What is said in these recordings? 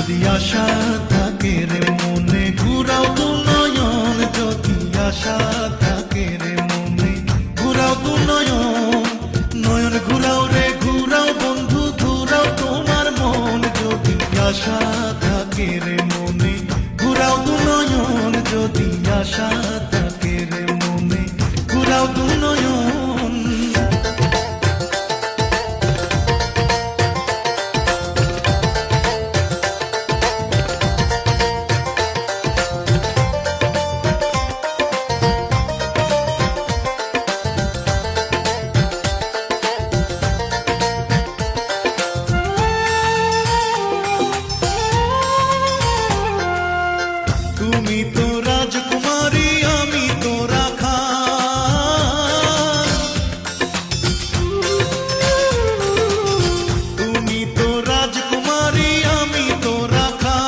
যদি আশা থাকে রে মনে ঘুরাও দু নয়ন, যদি আশা থাকে রে মনে ঘুরাও দু নয়ন, নয়ন ঘুরাও রে ঘুরাও বন্ধু ঘুরাও তোমার মন। যদি আশা থাকে রে মনে ঘুরাও দু নয়ন, যদি আশা থাকে রে মনে ঘুরাও দু নয়ন। তুমি তো রাজকুমারী আমি তো রাখা, তুমি তো রাজকুমারী আমি তো রাখা।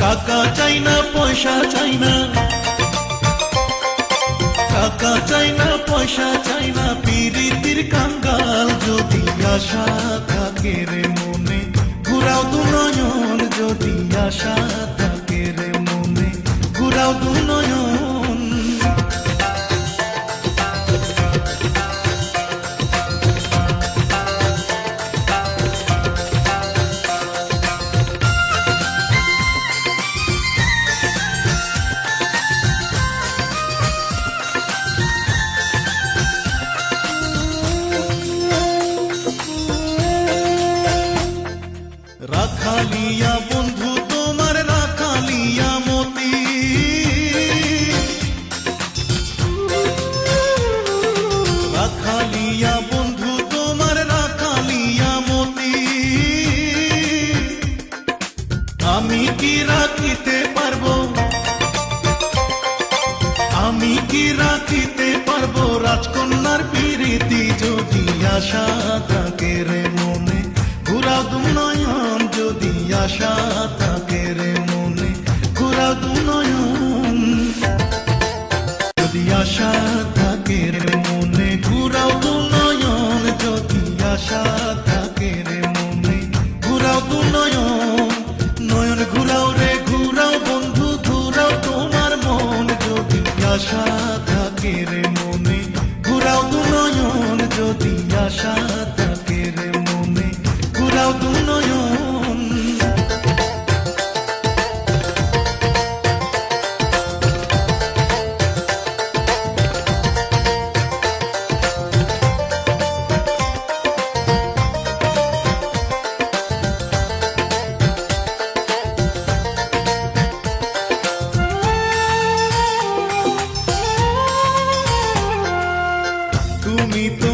টাকা চাই না পয়সা চাই না, টাকা চাই না পয়সা চাই না পিরিতির কাঙ্গাল। যদি আশা থাকে রে মনে ঘুরাও দু নয়ন, যদি আশা থাকে রে মনে ঘুরাও দু নয়ন। রাখালিয়া বন্ধু তোমার রাখালিয়া মতি, রাখালিয়া বন্ধু তোমার রাখালিয়া মতি। আমি কি রাখিতে পারবো, আমি কি রাখিতে পারবো রাজকন্যার প্রীতি। যদি আশা থাকে রে মনে ঘুরাও দু নয়ন, যদি আশা থাকে রে মনে ঘুরাও দু নয়ন। যদি আশা থাকে রে মনে ঘুরাও দু নয়ন, যদি আশা থাকে রে মনে ঘুরাও দু নয়ন, নয়ন ঘুরাও রে ঘুরাও বন্ধু ঘুরাও তোমার মন। যদি আশা থাকে রে মনে ঘুরাও দু নয়ন, যদি আশা থাকে রে মনে ঘুরাও দু নয়ন। তুমি তো